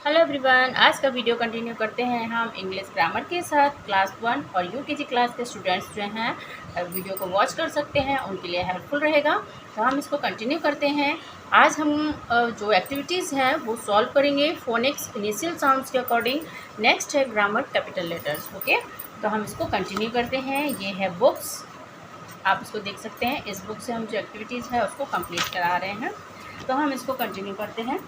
Hello everyone, आज का video continue करते हैं हम इंग्लिश ग्रामर के साथ। क्लास 1 और यूकेजी क्लास के स्टूडेंट्स जो हैं वीडियो को वॉच कर सकते हैं, उनके लिए हेल्पफुल रहेगा। तो हम इसको कंटिन्यू करते हैं। आज हम जो एक्टिविटीज़ हैं वो सॉल्व करेंगे फोनिक्स इनिशियल साउंड्स के अकॉर्डिंग। नेक्स्ट है ग्रामर कैपिटल लेटर्स। ओके, तो हम इसको कंटिन्यू करते हैं। ये है बुक्स, आप इसको देख सकते हैं। इस बुक से हम जो एक्टिविटीज़ है उसको कंप्लीट करा रहे हैं, तो हम इसको कंटिन्यू करते हैं।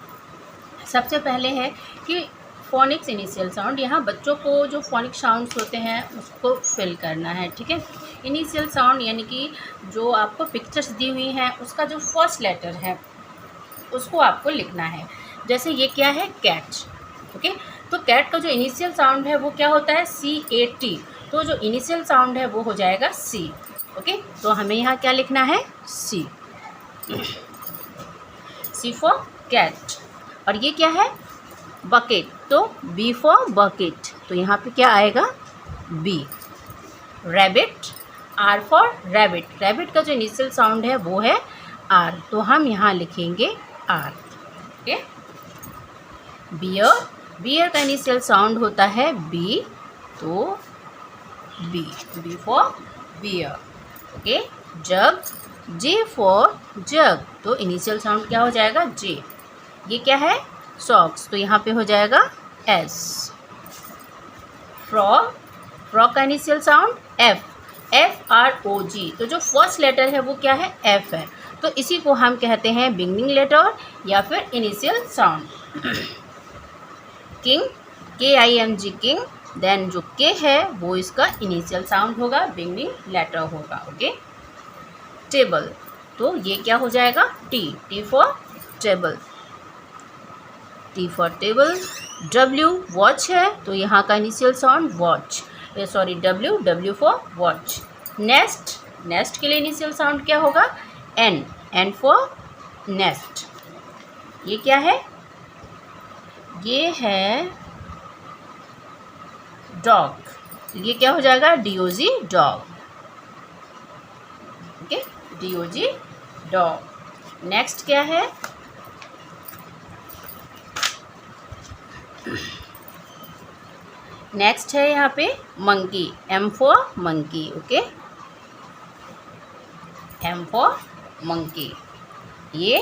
सबसे पहले है कि फोनिक्स इनिशियल साउंड। यहाँ बच्चों को जो फोनिक साउंड्स होते हैं उसको फिल करना है, ठीक है। इनिशियल साउंड यानी कि जो आपको पिक्चर्स दी हुई हैं उसका जो फर्स्ट लेटर है उसको आपको लिखना है। जैसे ये क्या है, कैट। ओके, तो कैट का जो इनिशियल साउंड है वो क्या होता है, CAT। तो जो इनिशियल साउंड है वो हो जाएगा C। ओके, तो हमें यहाँ क्या लिखना है, C फॉर कैट। और ये क्या है, बकेट, तो B फॉर बकेट, तो यहाँ पे क्या आएगा, B। Rabbit, R for rabbit. Rabbit का जो इनिशियल साउंड है वो है R, तो हम यहाँ लिखेंगे R। ओके, बियर, बियर का इनिशियल साउंड होता है B, तो B for bear. Okay, jug, J for jug, तो इनिशियल साउंड क्या हो जाएगा, J। ये क्या है, सॉक्स, तो यहाँ पे हो जाएगा S। फ्रॉग, फ्रॉग का इनिशियल साउंड FROG, तो जो फर्स्ट लेटर है वो क्या है, F है, तो इसी को हम कहते हैं बिगनिंग लेटर या फिर initial sound. King, KING king, then जो K है वो इसका इनिशियल साउंड होगा, बिगनिंग लेटर होगा। ओके, टेबल, तो ये क्या हो जाएगा, T for table, T for table. W, watch है, तो यहाँ का initial sound watch, W for watch. Nest, nest के लिए इनिशियल साउंड क्या होगा, N फॉर नेस्ट। ये क्या है, ये है डॉग, ये क्या हो जाएगा, DOG dog. Okay, DOG dog. Next क्या है, नेक्स्ट है यहाँ पे monkey, M for monkey. Okay, M for monkey. ये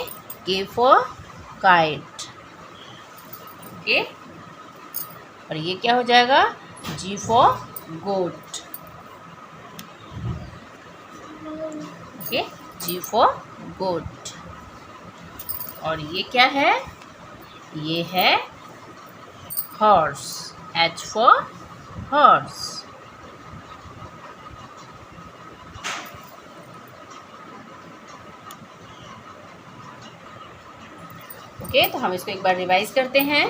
K फॉर काइट। ओके, और ये क्या हो जाएगा, G for goat. Okay, G for goat. और ये क्या है, ये है horse, H for horse. Okay, तो हम इसको एक बार रिवाइज करते हैं।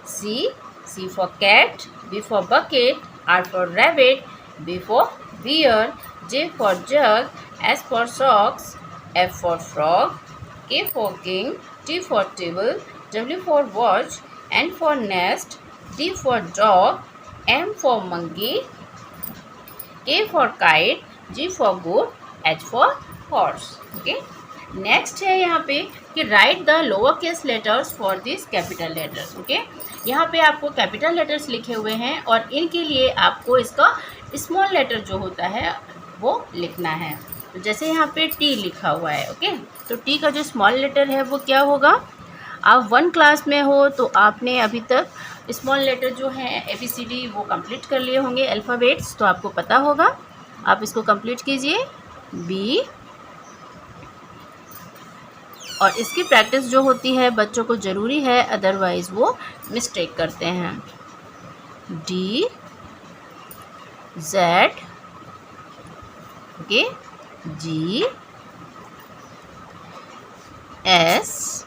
C for cat, B for bucket, R for rabbit, B for beer, J for jug, S for socks, F for frog, K for king, T for table, W for watch, N for nest, D for dog, M for monkey, K for kite, G for goat, H for horse. Okay. Next है यहाँ पे कि right the lower case letters for this capital letters. Okay, यहाँ पे आपको capital letters लिखे हुए हैं और इनके लिए आपको इसका स्मॉल लेटर जो होता है वो लिखना है। तो जैसे यहाँ पे T लिखा हुआ है, ओके, तो T का जो स्मॉल लेटर है वो क्या होगा। आप 1 क्लास में हो तो आपने अभी तक स्मॉल लेटर जो है ABCD वो कंप्लीट कर लिए होंगे, अल्फ़ाबेट्स, तो आपको पता होगा। आप इसको कंप्लीट कीजिए, B। और इसकी प्रैक्टिस जो होती है बच्चों को ज़रूरी है, अदरवाइज़ वो मिस्टेक करते हैं। D, Z, okay, G, S,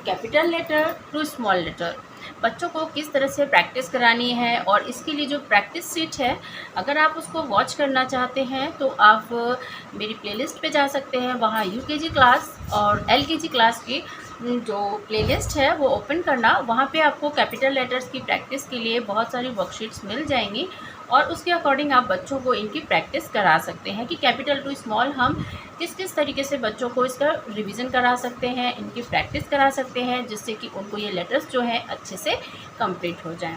capital letter to small letter. बच्चों को किस तरह से प्रैक्टिस करानी है और इसके लिए जो प्रैक्टिस सीट है, अगर आप उसको वॉच करना चाहते हैं तो आप मेरी प्लेलिस्ट पे जा सकते हैं। वहाँ UKG क्लास और LKG क्लास की जो प्लेलिस्ट है वो ओपन करना, वहाँ पे आपको कैपिटल लेटर्स की प्रैक्टिस के लिए बहुत सारी वर्कशीट्स मिल जाएंगी और उसके अकॉर्डिंग आप बच्चों को इनकी प्रैक्टिस करा सकते हैं कि कैपिटल टू स्मॉल हम किस किस तरीके से बच्चों को इसका रिवीजन करा सकते हैं, इनकी प्रैक्टिस करा सकते हैं, जिससे कि उनको ये लेटर्स जो हैं अच्छे से कंप्लीट हो जाएं।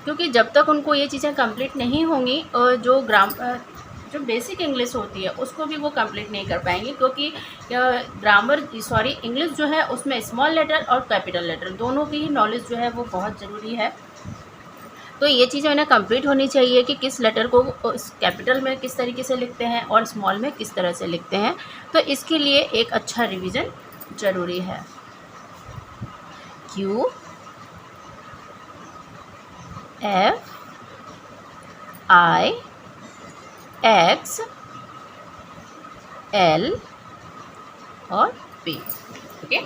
क्योंकि जब तक उनको ये चीज़ें कंप्लीट नहीं होंगी जो बेसिक इंग्लिश होती है उसको भी वो कंप्लीट नहीं कर पाएंगे, क्योंकि इंग्लिश जो है उसमें स्मॉल लेटर और कैपिटल लेटर दोनों की ही नॉलेज जो है वो बहुत ज़रूरी है। तो ये चीज़ें उन्हें कंप्लीट होनी चाहिए कि किस लेटर को कैपिटल में किस तरीके से लिखते हैं और स्मॉल में किस तरह से लिखते हैं। तो इसके लिए एक अच्छा रिवीजन ज़रूरी है। Q F I X L और P। ओके,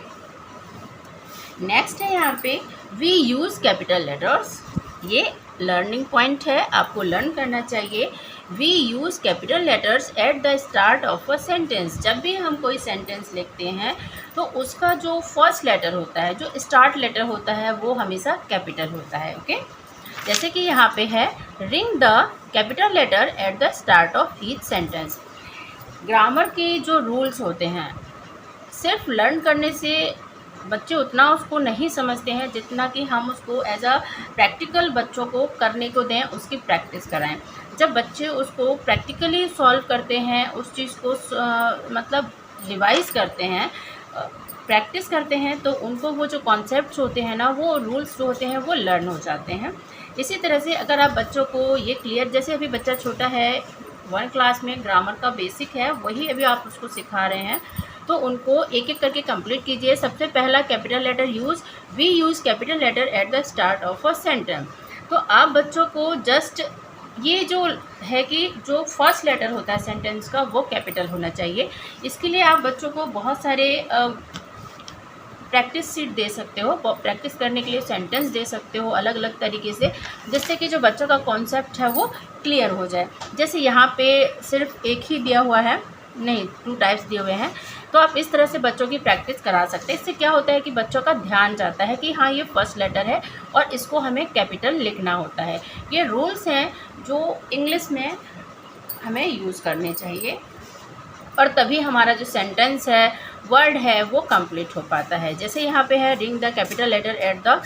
नेक्स्ट है यहाँ पे वी यूज़ कैपिटल लेटर्स। ये लर्निंग पॉइंट है, आपको लर्न करना चाहिए। We use capital letters at the start of a sentence. जब भी हम कोई सेंटेंस लिखते हैं तो उसका जो फर्स्ट लेटर होता है, जो स्टार्ट लेटर होता है, वो हमेशा कैपिटल होता है। ओके, जैसे कि यहाँ पे है ring the capital letter at the start of each sentence. Grammar के जो रूल्स होते हैं सिर्फ लर्न करने से बच्चे उतना उसको नहीं समझते हैं जितना कि हम उसको एज अ प्रैक्टिकल बच्चों को करने को दें, उसकी प्रैक्टिस कराएं। जब बच्चे उसको प्रैक्टिकली सॉल्व करते हैं, उस चीज़ को मतलब रिवाइज करते हैं, प्रैक्टिस करते हैं, तो उनको वो जो कॉन्सेप्ट्स होते हैं ना, वो रूल्स जो होते हैं वो लर्न हो जाते हैं। इसी तरह से अगर आप बच्चों को ये क्लियर, जैसे अभी बच्चा छोटा है 1 क्लास में, ग्रामर का बेसिक है वही अभी आप उसको सिखा रहे हैं, तो उनको एक एक करके कंप्लीट कीजिए। सबसे पहला capital letter we use capital letter at the start of a sentence. तो आप बच्चों को जस्ट ये जो है कि जो फर्स्ट लेटर होता है सेंटेंस का वो कैपिटल होना चाहिए। इसके लिए आप बच्चों को बहुत सारे प्रैक्टिस सीट दे सकते हो, प्रैक्टिस करने के लिए सेंटेंस दे सकते हो अलग अलग तरीके से, जिससे कि जो बच्चों का कॉन्सेप्ट है वो क्लियर हो जाए। जैसे यहाँ पे सिर्फ एक ही दिया हुआ है, नहीं 2 टाइप्स दिए हुए हैं, तो आप इस तरह से बच्चों की प्रैक्टिस करा सकते हैं। इससे क्या होता है कि बच्चों का ध्यान जाता है कि हाँ ये फर्स्ट लेटर है और इसको हमें कैपिटल लिखना होता है। ये रूल्स हैं जो इंग्लिश में हमें यूज़ करने चाहिए और तभी हमारा जो सेंटेंस है, वर्ड है, वो कंप्लीट हो पाता है। जैसे यहाँ पे है ring the capital letter at the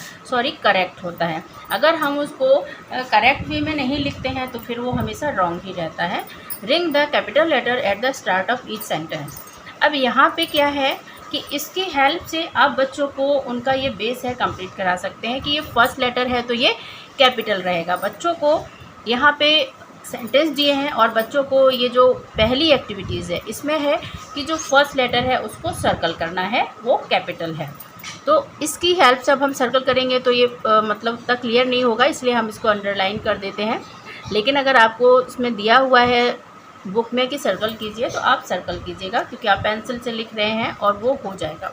correct होता है। अगर हम उसको करेक्ट वे में नहीं लिखते हैं तो फिर वो हमेशा रॉन्ग ही रहता है। Ring the capital letter at the start of each sentence. अब यहाँ पे क्या है कि इसकी हेल्प से आप बच्चों को उनका ये बेस है कंप्लीट करा सकते हैं कि ये फर्स्ट लेटर है तो ये कैपिटल रहेगा। बच्चों को यहाँ पे सेंटेंस दिए हैं और बच्चों को ये जो पहली एक्टिविटीज़ है इसमें है कि जो फर्स्ट लेटर है उसको सर्कल करना है, वो कैपिटल है। तो इसकी हेल्प से अब हम सर्कल करेंगे तो ये मतलब तक क्लियर नहीं होगा, इसलिए हम इसको अंडरलाइन कर देते हैं। लेकिन अगर आपको इसमें दिया हुआ है बुक में कि सर्कल कीजिए तो आप सर्कल कीजिएगा, क्योंकि आप पेंसिल से लिख रहे हैं और वो हो जाएगा,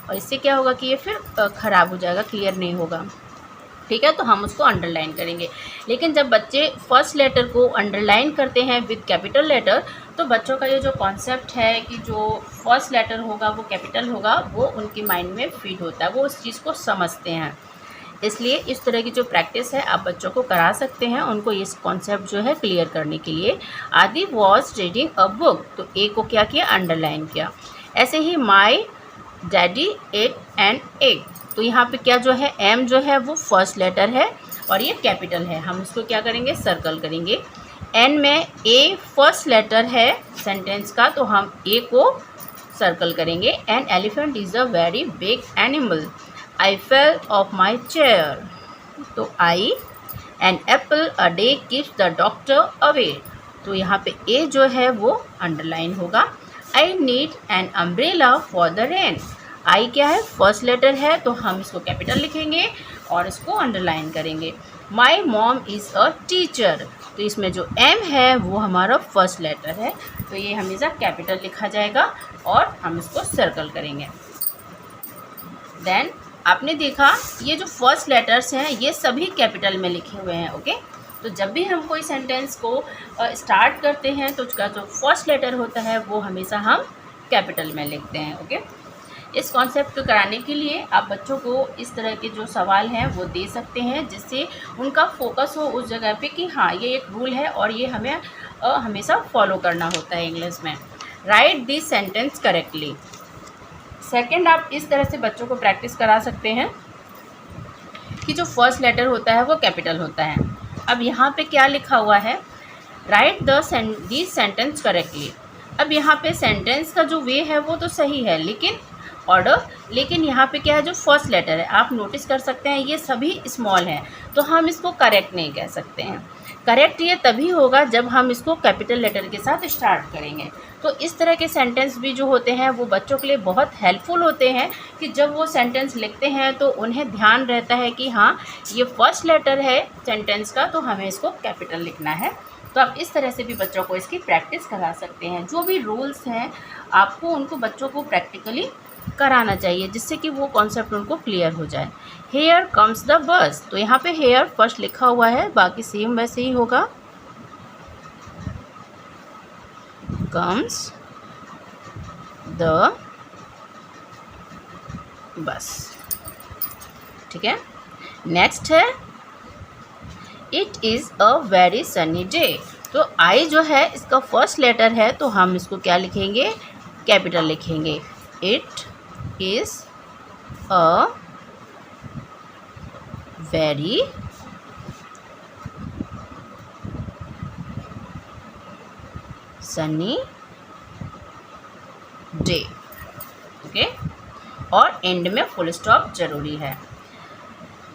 और इससे क्या होगा कि ये फिर ख़राब हो जाएगा, क्लियर नहीं होगा। ठीक है, तो हम उसको अंडरलाइन करेंगे। लेकिन जब बच्चे फर्स्ट लेटर को अंडरलाइन करते हैं विद कैपिटल लेटर, तो बच्चों का ये जो कॉन्सेप्ट है कि जो फर्स्ट लेटर होगा वो कैपिटल होगा, वो उनके माइंड में फीड होता है, वो उस चीज़ को समझते हैं। इसलिए इस तरह की जो प्रैक्टिस है आप बच्चों को करा सकते हैं, उनको इस कॉन्सेप्ट जो है क्लियर करने के लिए। आदि वॉज रीडिंग अ बुक, तो ए को क्या किया, अंडरलाइन किया। ऐसे ही my daddy ate an egg, तो यहाँ पे क्या जो है एम जो है वो फर्स्ट लेटर है और ये कैपिटल है, हम इसको क्या करेंगे, सर्कल करेंगे। एन में ए फर्स्ट लेटर है सेंटेंस का, तो हम ए को सर्कल करेंगे। An elephant is a very big animal, I fell off my chair, तो I. An apple a day keeps the doctor away, तो यहाँ पे ए जो है वो अंडरलाइन होगा। I need an umbrella for the rain, I क्या है, फर्स्ट लेटर है, तो हम इसको कैपिटल लिखेंगे और इसको अंडरलाइन करेंगे। My mom is a teacher, तो इसमें जो एम है वो हमारा फर्स्ट लेटर है, तो ये हमेशा कैपिटल लिखा जाएगा और हम इसको सर्कल करेंगे। देन आपने देखा ये जो फर्स्ट लेटर्स हैं ये सभी कैपिटल में लिखे हुए हैं। ओके, तो जब भी हम कोई सेंटेंस को स्टार्ट करते हैं तो उसका जो फर्स्ट लेटर होता है वो हमेशा हम कैपिटल में लिखते हैं। ओके, इस कॉन्सेप्ट को कराने के लिए आप बच्चों को इस तरह के जो सवाल हैं वो दे सकते हैं, जिससे उनका फोकस हो उस जगह पे कि हाँ ये एक रूल है और ये हमें हमेशा फॉलो करना होता है इंग्लिश में। Right this sentence correctly. Second, आप इस तरह से बच्चों को प्रैक्टिस करा सकते हैं कि जो फर्स्ट लेटर होता है वो कैपिटल होता है। अब यहाँ पे क्या लिखा हुआ है, राइट दिस सेंटेंस करेक्टली। अब यहाँ पे सेंटेंस का जो वे है वो तो सही है, लेकिन लेकिन यहाँ पे क्या है, जो फर्स्ट लेटर है आप नोटिस कर सकते हैं ये सभी स्मॉल हैं, तो हम इसको करेक्ट नहीं कह सकते हैं। करेक्ट ये तभी होगा जब हम इसको कैपिटल लेटर के साथ स्टार्ट करेंगे। तो इस तरह के सेंटेंस भी जो होते हैं वो बच्चों के लिए बहुत हेल्पफुल होते हैं कि जब वो सेंटेंस लिखते हैं तो उन्हें ध्यान रहता है कि हाँ ये फर्स्ट लेटर है सेंटेंस का, तो हमें इसको कैपिटल लिखना है। तो आप इस तरह से भी बच्चों को इसकी प्रैक्टिस करा सकते हैं। जो भी रूल्स हैं आपको उनको बच्चों को प्रैक्टिकली कराना चाहिए, जिससे कि वो कॉन्सेप्ट उनको क्लियर हो जाए। हेयर कम्स द बस, तो यहाँ पे हेयर फर्स्ट लिखा हुआ है, बाकी सेम वैसे ही होगा। कम्स द बस, ठीक है। नेक्स्ट है it is a very sunny day, तो आई जो है इसका फर्स्ट लेटर है, तो हम इसको क्या लिखेंगे, कैपिटल लिखेंगे। It is a very sunny day, okay. और एंड में फुल स्टॉप जरूरी है।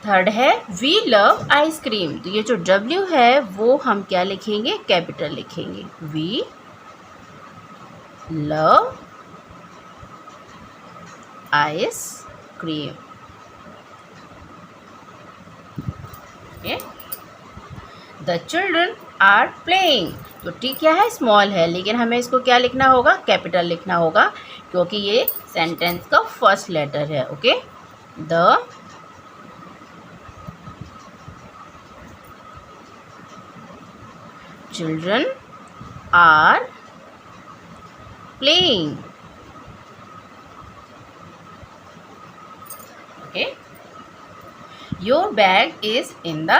थर्ड है वी लव आइसक्रीम, तो ये जो W है वो हम क्या लिखेंगे, कैपिटल लिखेंगे। We love ice cream, okay. The children are playing, तो टी क्या है, स्मॉल है, लेकिन हमें इसको क्या लिखना होगा, कैपिटल लिखना होगा, क्योंकि ये सेंटेंस का फर्स्ट लेटर है, okay. The children are playing, okay. Your bag is in the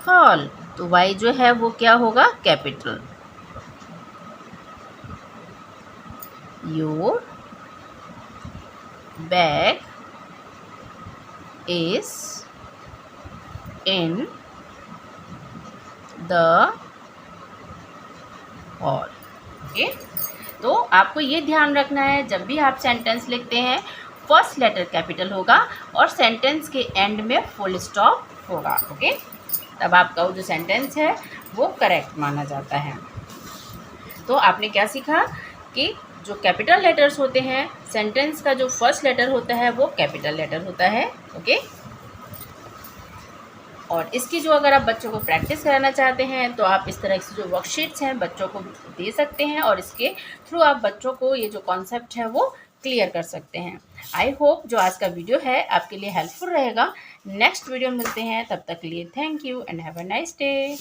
hall, तो वाई जो है वो क्या होगा, capital. Your bag is in the hall, okay. तो आपको ये ध्यान रखना है जब भी आप सेंटेंस लिखते हैं फर्स्ट लेटर कैपिटल होगा और सेंटेंस के एंड में फुल स्टॉप होगा, ओके। तब आपका वो जो सेंटेंस है वो करेक्ट माना जाता है। तो आपने क्या सीखा कि जो कैपिटल लेटर्स होते हैं, सेंटेंस का जो फर्स्ट लेटर होता है वो कैपिटल लेटर होता है, ओके। और इसकी जो अगर आप बच्चों को प्रैक्टिस कराना चाहते हैं तो आप इस तरह से जो वर्कशीट्स हैं बच्चों को दे सकते हैं और इसके थ्रू आप बच्चों को ये जो कॉन्सेप्ट है वो क्लियर कर सकते हैं। आई होप जो आज का वीडियो है आपके लिए हेल्पफुल रहेगा। नेक्स्ट वीडियो मिलते हैं, तब तक के लिए thank you and have a nice day.